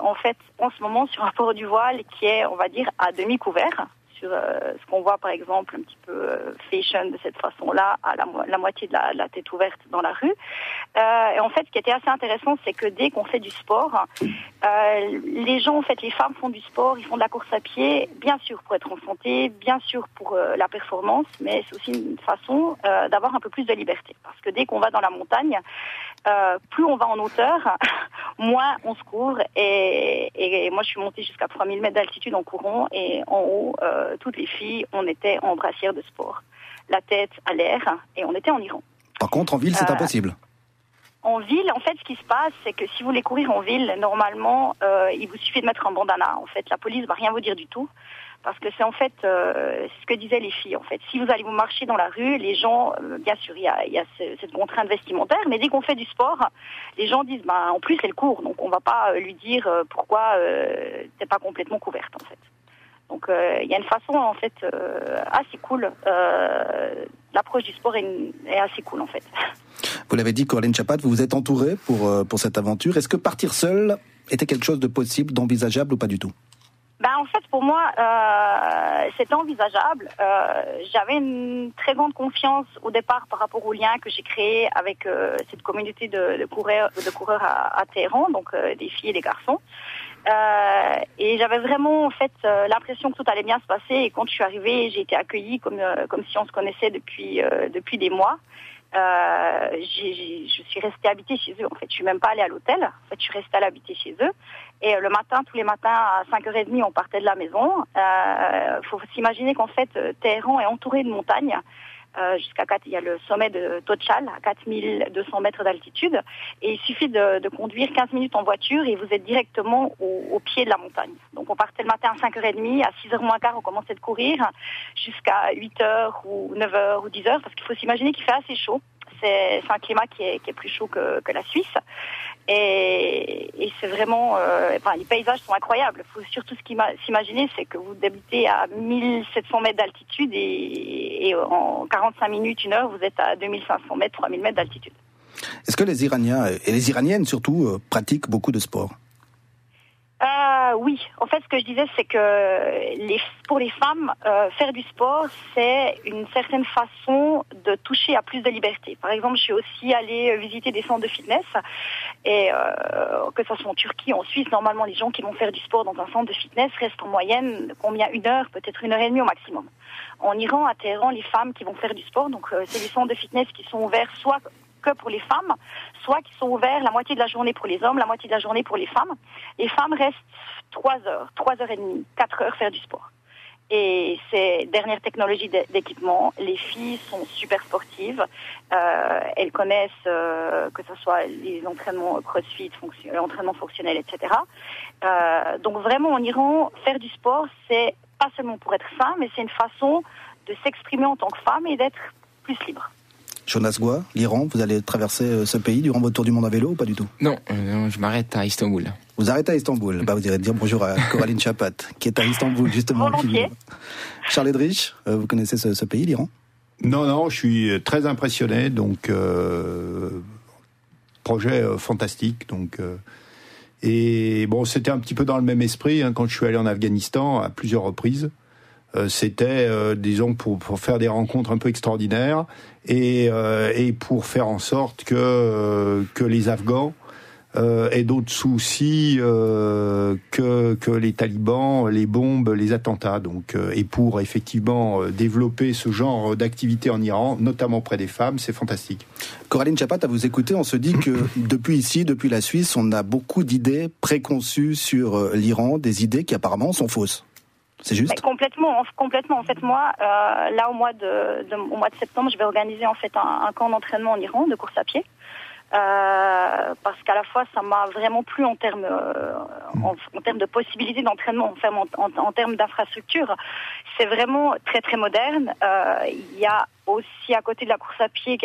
en fait en ce moment sur un port du voile qui est, on va dire, à demi-couvert. Sur ce qu'on voit par exemple un petit peu fashion de cette façon-là, à la moitié de la tête ouverte dans la rue. Et en fait, ce qui était assez intéressant, c'est que dès qu'on fait du sport, les gens, en fait, les femmes font du sport, ils font de la course à pied, bien sûr pour être en santé, bien sûr pour la performance, mais c'est aussi une façon d'avoir un peu plus de liberté. Parce que dès qu'on va dans la montagne, plus on va en hauteur, moins on se court. Et moi, je suis montée jusqu'à 3000 mètres d'altitude en courant, et en haut, toutes les filles, on était en brassière de sport, la tête à l'air, et on était en Iran. Par contre, en ville, c'est impossible. En ville, en fait, ce qui se passe, c'est que si vous voulez courir en ville, normalement, il vous suffit de mettre un bandana. En fait, la police va rien vous dire du tout, parce que c'est en fait ce que disaient les filles. En fait, si vous allez vous marcher dans la rue, les gens, bien sûr, il y a cette contrainte vestimentaire, mais dès qu'on fait du sport, les gens disent, en plus, elle court, donc on va pas lui dire pourquoi t'es pas complètement couverte, en fait. Donc il y a une façon en fait assez cool. L'approche du sport est assez cool en fait. Vous l'avez dit, Coraline Chapat, vous vous êtes entourée pour cette aventure. Est-ce que partir seule était quelque chose de possible, d'envisageable ou pas du tout? En fait, pour moi, c'était envisageable. J'avais une très grande confiance au départ par rapport au lien que j'ai créé avec cette communauté de coureurs à Téhéran, donc des filles et des garçons. Et j'avais vraiment en fait l'impression que tout allait bien se passer. Et quand je suis arrivée, j'ai été accueillie comme si on se connaissait depuis des mois. Je suis restée habitée chez eux. En fait, je suis même pas allée à l'hôtel. En fait, je suis restée à l'habiter chez eux. Et tous les matins à 5h30, on partait de la maison. Faut s'imaginer qu'en fait, Téhéran est entouré de montagnes. Il y a le sommet de Tochal à 4200 mètres d'altitude. Et il suffit de conduire 15 minutes en voiture et vous êtes directement au pied de la montagne. Donc on partait le matin à 5h30, à 6h moins quart, on commençait de courir jusqu'à 8h ou 9h ou 10h parce qu'il faut s'imaginer qu'il fait assez chaud. C'est un climat qui est plus chaud que la Suisse. Et c'est vraiment... les paysages sont incroyables. Il faut surtout s'imaginer, c'est que vous habitez à 1700 mètres d'altitude et en 45 minutes, 1 heure, vous êtes à 2500 mètres, 3000 mètres d'altitude. Est-ce que les Iraniens, et les Iraniennes surtout, pratiquent beaucoup de sport? Oui, en fait, ce que je disais, c'est que pour les femmes, faire du sport, c'est une certaine façon de toucher à plus de liberté. Par exemple, je suis aussi allée visiter des centres de fitness, et que ce soit en Turquie, en Suisse, normalement, les gens qui vont faire du sport dans un centre de fitness restent en moyenne combien, 1 heure, peut-être 1h30 au maximum. En Iran, à Téhéran, les femmes qui vont faire du sport, donc c'est des centres de fitness qui sont ouverts soit que pour les femmes, soit qui sont ouverts la moitié de la journée pour les hommes, la moitié de la journée pour les femmes. Les femmes restent 3 heures, 3h30, 4 heures faire du sport. Et c'est dernière technologie d'équipement. Les filles sont super sportives. Elles connaissent que ce soit les entraînements CrossFit, l'entraînement fonctionnel, etc. Donc vraiment en Iran, faire du sport, c'est pas seulement pour être sain, mais c'est une façon de s'exprimer en tant que femme et d'être plus libre. Jonas Goua, l'Iran, vous allez traverser ce pays durant votre tour du monde à vélo ou pas du tout? Non, je m'arrête à Istanbul. Vous arrêtez à Istanbul. Vous irez dire bonjour à Coraline Chapat, qui est à Istanbul, justement. Volontiers. Charles Edrich, vous connaissez ce pays, l'Iran? Non, je suis très impressionné. Donc, projet fantastique. Donc, et bon, c'était un petit peu dans le même esprit quand je suis allé en Afghanistan à plusieurs reprises. C'était, disons, pour faire des rencontres un peu extraordinaires et pour faire en sorte que les Afghans aient d'autres soucis que les talibans, les bombes, les attentats. Donc, et pour effectivement développer ce genre d'activité en Iran, notamment auprès des femmes, c'est fantastique. Coraline Chapat, à vous écouter, on se dit que depuis la Suisse, on a beaucoup d'idées préconçues sur l'Iran, des idées qui apparemment sont fausses. C'est juste? Complètement. En fait, moi, là, au mois de septembre, je vais organiser en fait un camp d'entraînement en Iran de course à pied. Parce qu'à la fois, ça m'a vraiment plu en termes de possibilités d'entraînement, en termes d'infrastructure. C'est vraiment très très moderne. Il y a aussi à côté de la course à pied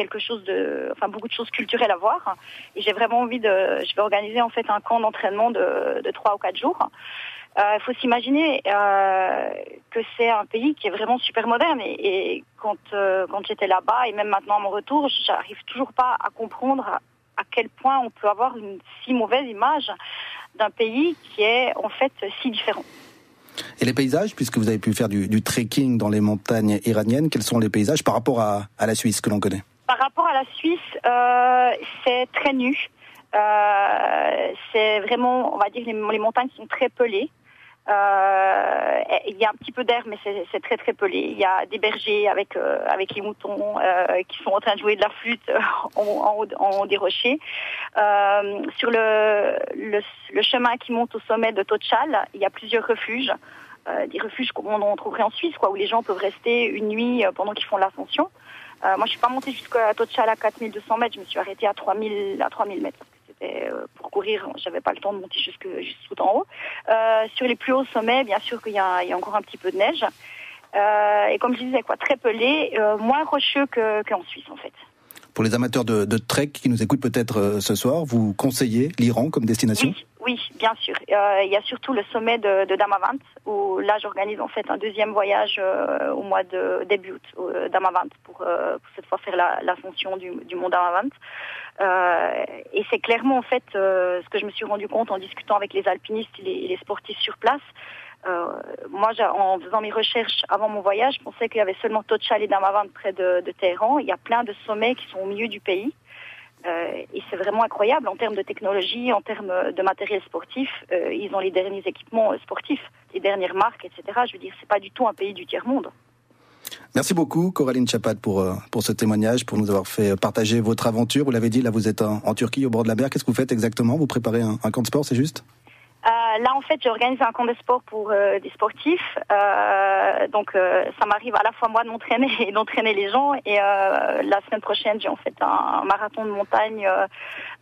beaucoup de choses culturelles à voir. Et j'ai vraiment je vais organiser en fait un camp d'entraînement de 3 ou 4 jours. Il faut s'imaginer que c'est un pays qui est vraiment super moderne et quand j'étais là-bas et même maintenant à mon retour, j'arrive toujours pas à comprendre à quel point on peut avoir une si mauvaise image d'un pays qui est en fait si différent. Et les paysages, puisque vous avez pu faire du trekking dans les montagnes iraniennes, quels sont les paysages par rapport à la Suisse que l'on connaît? Par rapport à la Suisse, c'est très nu. C'est vraiment, on va dire, les montagnes sont très pelées. Il y a un petit peu d'air, mais c'est très très pelé. Il y a des bergers avec les moutons qui sont en train de jouer de la flûte en haut des rochers. Sur le chemin qui monte au sommet de Tochal, il y a plusieurs refuges. Des refuges comme on en trouverait en Suisse, où les gens peuvent rester une nuit pendant qu'ils font l'ascension. Moi, je suis pas montée jusqu'à Tochal à 4200 mètres, je me suis arrêtée à 3000 mètres. Pour courir, j'avais pas le temps de monter juste tout en haut. Sur les plus hauts sommets, bien sûr qu'il y a encore un petit peu de neige. Et comme je disais, très pelé, moins rocheux qu'en Suisse en fait. Pour les amateurs de trek qui nous écoutent peut-être ce soir, vous conseillez l'Iran comme destination ? Oui, bien sûr. Il y a surtout le sommet de Damavand, où là j'organise en fait un deuxième voyage au mois de début août, Damavand, pour cette fois faire l'ascension du mont Damavand. Et c'est clairement en fait ce que je me suis rendu compte en discutant avec les alpinistes et les sportifs sur place. Moi, en faisant mes recherches avant mon voyage, je pensais qu'il y avait seulement Tochal et Damavand près de Téhéran. Il y a plein de sommets qui sont au milieu du pays. Et c'est vraiment incroyable en termes de technologie, en termes de matériel sportif. Ils ont les derniers équipements sportifs, les dernières marques, etc. Je veux dire, c'est pas du tout un pays du tiers-monde. Merci beaucoup, Coraline Chapat, pour ce témoignage, pour nous avoir fait partager votre aventure. Vous l'avez dit, là, vous êtes en Turquie, au bord de la mer. Qu'est-ce que vous faites exactement? Vous préparez un camp de sport, c'est juste? Là, en fait, j'organise un camp de sport pour des sportifs. Donc, ça m'arrive à la fois, moi, de m'entraîner et d'entraîner les gens. Et la semaine prochaine, j'ai en fait un marathon de montagne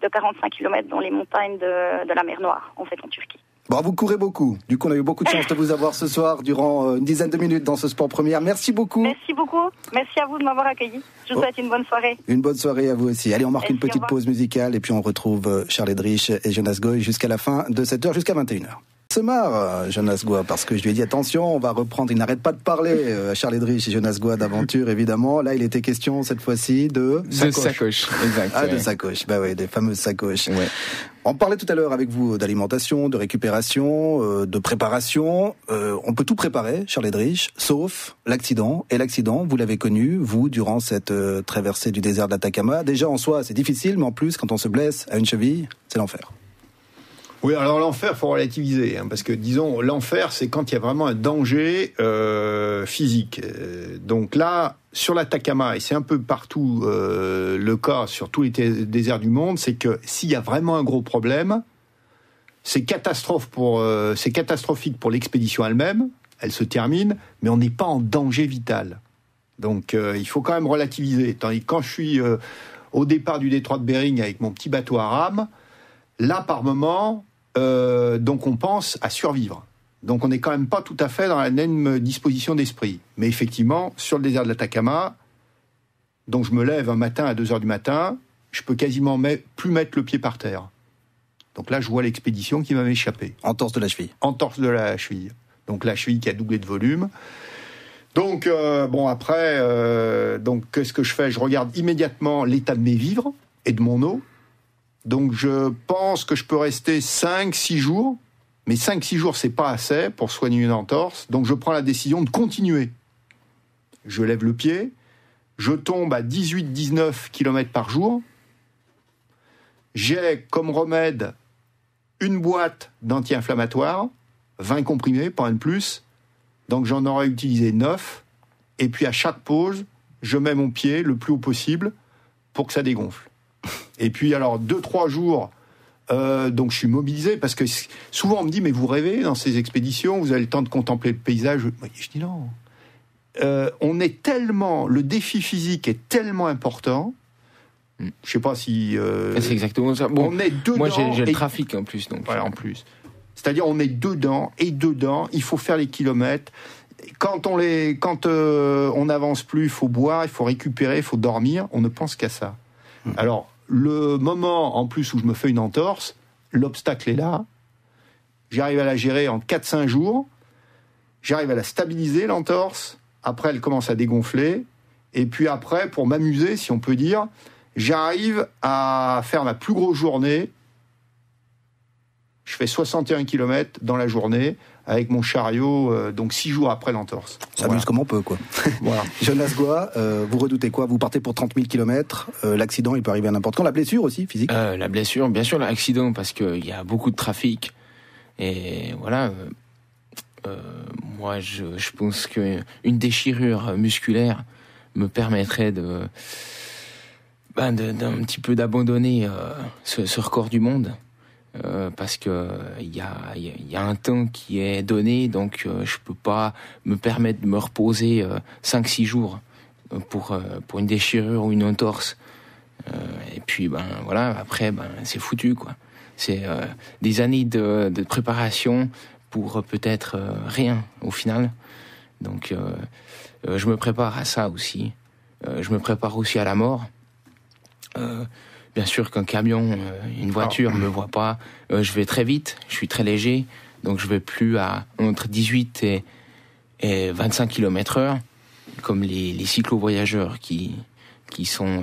de 45 km dans les montagnes de la mer Noire, en fait, en Turquie. Bon, vous courez beaucoup. Du coup, on a eu beaucoup de chance de vous avoir ce soir durant une dizaine de minutes dans ce Sport Première. Merci beaucoup. Merci beaucoup. Merci à vous de m'avoir accueilli. Je vous souhaite une bonne soirée. Une bonne soirée à vous aussi. Allez, on marque une petite pause musicale et puis on retrouve Charles Edrich et Jonas Goy jusqu'à la fin de cette heure, jusqu'à 21h. Se marre, Jonas Goy, parce que je lui ai dit attention, on va reprendre, il n'arrête pas de parler, Charles Edrich et Jonas Goy d'aventure, évidemment. Là, il était question, cette fois-ci, de sacoche. Exact. Ah, de sacoche. Bah oui, des fameuses sacoches. Ouais. On parlait tout à l'heure avec vous d'alimentation, de récupération, de préparation. On peut tout préparer, Charles Edrich, sauf l'accident. Et l'accident, vous l'avez connu, vous, durant cette traversée du désert de l'Atacama. Déjà, en soi, c'est difficile, mais en plus, quand on se blesse à une cheville, c'est l'enfer. Oui, alors l'enfer, faut relativiser, parce que disons, l'enfer, c'est quand il y a vraiment un danger physique. Donc là, sur l'Atacama, et c'est un peu partout le cas sur tous les déserts du monde, c'est que s'il y a vraiment un gros problème, c'est catastrophique pour l'expédition elle-même, elle se termine, mais on n'est pas en danger vital. Donc il faut quand même relativiser. Tandis que quand je suis au départ du détroit de Bering avec mon petit bateau à rame, là, par moment, donc on pense à survivre. Donc on n'est quand même pas tout à fait dans la même disposition d'esprit. Mais effectivement, sur le désert de l'Atacama, donc je me lève un matin à 2h du matin, je peux quasiment plus mettre le pied par terre. Donc là, je vois l'expédition qui m'avait échappé. Entorse de la cheville. Entorse de la cheville. Donc la cheville qui a doublé de volume. Donc après, donc qu'est-ce que je fais? Je regarde immédiatement l'état de mes vivres et de mon eau. Donc je pense que je peux rester 5-6 jours, mais 5-6 jours, c'est pas assez pour soigner une entorse. Donc je prends la décision de continuer. Je lève le pied, je tombe à 18-19 km par jour. J'ai comme remède une boîte d'anti-inflammatoires, 20 comprimés, pas un de plus. Donc j'en aurais utilisé 9. Et puis à chaque pause, je mets mon pied le plus haut possible pour que ça dégonfle. Et puis alors 2-3 jours, donc je suis mobilisé parce que souvent on me dit mais vous rêvez dans ces expéditions, vous avez le temps de contempler le paysage. Je dis non. On est tellement, le défi physique est tellement important. Je sais pas si. C'est exactement ça. Bon, on est dedans. Moi j'ai le trafic en plus, donc. Voilà, en plus. C'est-à-dire on est dedans, il faut faire les kilomètres. Quand on n'avance plus, il faut boire, il faut récupérer, il faut dormir. On ne pense qu'à ça. Alors, le moment, en plus, où je me fais une entorse, l'obstacle est là. J'arrive à la gérer en 4-5 jours. J'arrive à la stabiliser, l'entorse. Après, elle commence à dégonfler. Et puis après, pour m'amuser, si on peut dire, j'arrive à faire ma plus grosse journée. Je fais 61 km dans la journée avec mon chariot, donc 6 jours après l'entorse. Ça amuse comme on peut, quoi. Voilà. Jonas Goy, vous redoutez quoi? Vous partez pour 30 000 km, l'accident, il peut arriver à n'importe quand. La blessure aussi, physique? La blessure, bien sûr, l'accident, parce qu'il y a beaucoup de trafic. Et voilà, moi, je pense qu'une déchirure musculaire me permettrait d'un petit peu d'abandonner ce record du monde. Parce que il y a un temps qui est donné, donc je peux pas me permettre de me reposer 5-6 jours pour une déchirure ou une entorse. Et puis voilà, après c'est foutu, quoi. C'est des années de préparation pour peut-être rien au final. Donc je me prépare à ça aussi. Je me prépare aussi à la mort. bien sûr qu'un camion, une voiture me voit pas. Je vais très vite, je suis très léger, donc je vais plus à entre 18 et 25 km/h, comme les cyclo-voyageurs qui sont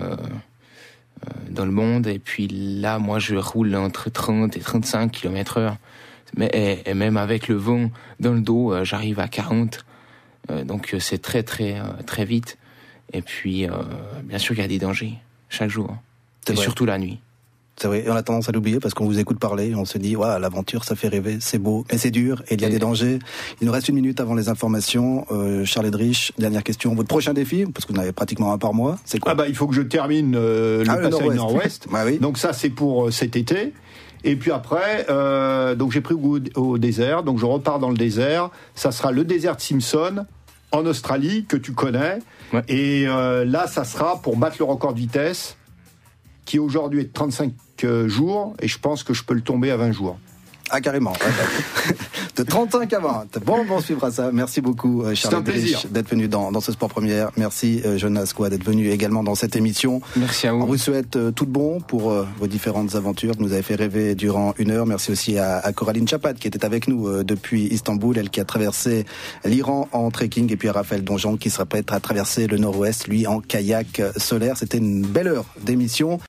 dans le monde. Et puis là, moi, je roule entre 30 et 35 km/h. Et même avec le vent dans le dos, j'arrive à 40. Donc c'est très, très, très vite. Et puis, bien sûr, il y a des dangers chaque jour. Et surtout la nuit. C'est vrai, et on a tendance à l'oublier parce qu'on vous écoute parler et on se dit, ouais, l'aventure, ça fait rêver, c'est beau, mais c'est dur et il y a des dangers. Il nous reste 1 minute avant les informations. Charles Edrich, dernière question. Votre prochain défi, parce que vous en avez pratiquement un par mois, c'est quoi? Il faut que je termine le passage nord-ouest. Bah oui. Donc ça, c'est pour cet été. Et puis après, donc j'ai pris goût au désert, donc je repars dans le désert. Ça sera le désert de Simpson, en Australie, que tu connais. Ouais. Et là, ça sera pour battre le record de vitesse, qui aujourd'hui est de 35 jours, et je pense que je peux le tomber à 20 jours. Ah, carrément. Ouais, de 35 à 20. Bon, on suivra ça. Merci beaucoup, Charles Edrich, d'être venu dans ce Sport Première. Merci, Jonas Coix, d'être venu également dans cette émission. Merci à vous. On vous souhaite tout de bon pour vos différentes aventures que nous avez fait rêver durant 1 heure. Merci aussi à Coraline Chapat, qui était avec nous depuis Istanbul, elle qui a traversé l'Iran en trekking, et puis à Raphaël Donjon, qui sera prêt à traverser le nord-ouest, lui, en kayak solaire. C'était une belle heure d'émission.